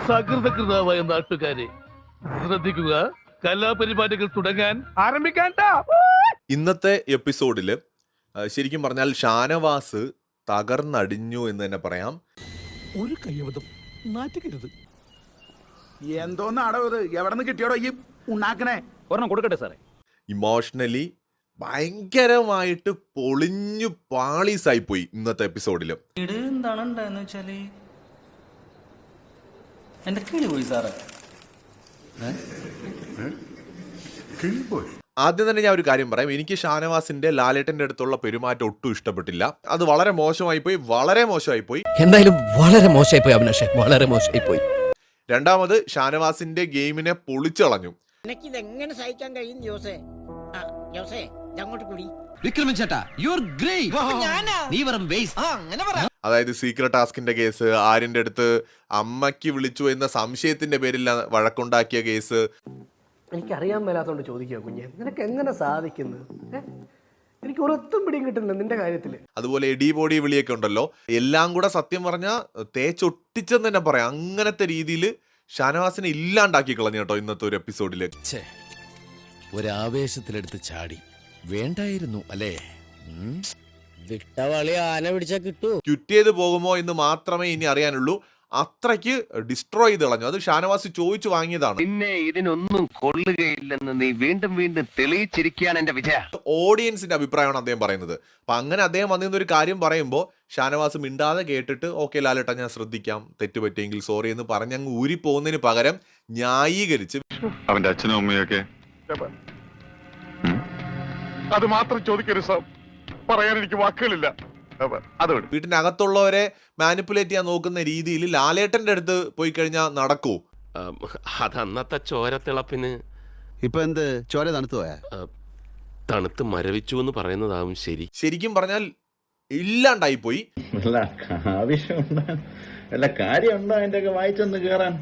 സകൃതകൃതാവായ നാട്ടുകാരെ ശ്രദ്ധിക്കുക, കലാപരിപാടികൾ തുടങ്ങാൻ ആരംഭിക്കാൻ. ഇന്നത്തെ എപ്പിസോഡില് ശരിക്കും പറഞ്ഞാൽ ഷാനവാസ് തകർന്നടിഞ്ഞു എന്ന് തന്നെ പറയാം. ഒരു കയ്യബദ്ധം നാറ്റുകരുത്. എന്തോന്നാടോ ഇത്? എവിടെ നിന്ന് കിട്ടിയോടോ ഈ ഉണ്ടാക്കണേ? ഒരെണ്ണം കൊടുക്കട്ടെ സാറേ. ഇമോഷണലി ഭയങ്കരമായിട്ട് പൊളിഞ്ഞു പാളീസായി പോയി ഇന്നത്തെ എപ്പിസോഡില്. എന്താണ് ഉണ്ടായെന്ന് വെച്ചാല് എന്റെ കിളി പോയി സാറേ. ആദ്യം തന്നെ ഞാൻ ഒരു കാര്യം പറയാം. എനിക്ക് ഷാനവാസിന്റെ ലാലേട്ടന്റെ അടുത്തുള്ള പെരുമാറ്റം ഒട്ടും ഇഷ്ടപ്പെട്ടില്ല. അത് വളരെ മോശമായി പോയി, വളരെ മോശമായി പോയി. എന്തായാലും വളരെ മോശമായി പോയി അഭിലാഷേ, വളരെ മോശമായി പോയി. രണ്ടാമത് ഷാനവാസിന്റെ ഗെയിമിനെ പൊളിച്ചളഞ്ഞു. എനിക്കിതെങ്ങനെ സഹിക്കാൻ കഴിയും ജോസേ? ജോസേ അങ്ങോട്ട് കൂടി. വിക്രമൻ ചേട്ടാ, യു ആർ ഗ്രേറ്റ്. നീ വെറും വേസ്റ്റ്. അങ്ങനെ പറ. അതായത് സീക്രട്ട് ടാസ്കിന്റെ കേസ്, ആര്യന്റെ അടുത്ത് അമ്മയ്ക്ക് വിളിച്ചു എന്ന സംശയത്തിന്റെ പേരിൽ വഴക്കുണ്ടാക്കിയ കേസ്. എനിക്കറിയാൻ മേലാത്തോണ്ട് ചോദിക്കുക കുഞ്ഞെ, നിനക്ക് എങ്ങനെ സാധിക്കുന്നു? എനിക്ക് ഒരൊത്തും പിടിയും കിട്ടുന്നില്ല നിന്റെ കാര്യത്തില്. അതുപോലെ എഡി ബോഡി വിളിയൊക്കെ ഉണ്ടല്ലോ, എല്ലാം കൂടെ സത്യം പറഞ്ഞാൽ തേച്ചൊട്ടിച്ചെന്ന് തന്നെ പറയാം. അങ്ങനത്തെ രീതിയിൽ ഷാനവാസിനെ ഇല്ലാണ്ടാക്കി കളഞ്ഞു കേട്ടോ ഇന്നത്തെ ഒരു എപ്പിസോഡില്. ഒരാവേശത്തിലെടുത്ത് ചാടി വേണ്ടായിരുന്നു അല്ലേ? വിട്ടവളി ആന പിടിച്ചാ കിട്ടൂ. ക്വിറ്റ് ചെയ്ത് പോകുമോ എന്ന് മാത്രമേ ഇനി അറിയാനുള്ളൂ. അത്രയ്ക്ക് ഡിസ്ട്രോയ് ചെയ്ത് കളഞ്ഞു. അത് ഷാനവാസ് ചോദിച്ചു വാങ്ങിയതാണ്. പിന്നെ ഇതിനൊന്നും കൊള്ളുകയില്ലെന്ന് നീ വീണ്ടും വീണ്ടും തെളിയിച്ചിരിക്കുകയാണ് എന്റെ വിജയ. ഓഡിയൻസിന്റെ അഭിപ്രായമാണ് അദ്ദേഹം പറയുന്നത്. അപ്പൊ അങ്ങനെ അദ്ദേഹം വന്നിരുന്ന ഒരു കാര്യം പറയുമ്പോൾ ഷാനവാസ് മിണ്ടാതെ കേട്ടിട്ട് ഓക്കെ ലാലേട്ടാ ഞാൻ ശ്രദ്ധിക്കാം, തെറ്റുപറ്റിയെങ്കിൽ സോറി എന്ന് പറഞ്ഞങ്ങ് ഊരി പോകുന്നതിന് പകരം ന്യായീകരിച്ച് അവന്റെ അച്ഛനും അമ്മയൊക്കെ അത് മാത്രം ചോദിക്കരുത് സാർ, പറയാൻ എനിക്ക് വാക്കുകളില്ല. അതോട് വീട്ടിനകത്തുള്ളവരെ മാനിപ്പുലേറ്റ് ചെയ്യാൻ നോക്കുന്ന രീതിയിൽ ലാലേട്ടന്റെ അടുത്ത് പോയി കഴിഞ്ഞാൽ നടക്കൂ? അതന്നത്തെ ചോരത്തിളപ്പിന് ഇപ്പൊ എന്ത് ചോര തണുത്തു പോയാ? തണുത്ത് മരവിച്ചു എന്ന് പറയുന്നതാവും ശരി. ശരിക്കും പറഞ്ഞാൽ ഇല്ലാണ്ടായി പോയി. ആവശ്യമുണ്ടോ, വല്ല കാര്യമുണ്ടോ അതിന്റെ ഒക്കെ വായിച്ചൊന്ന് കേറാൻ?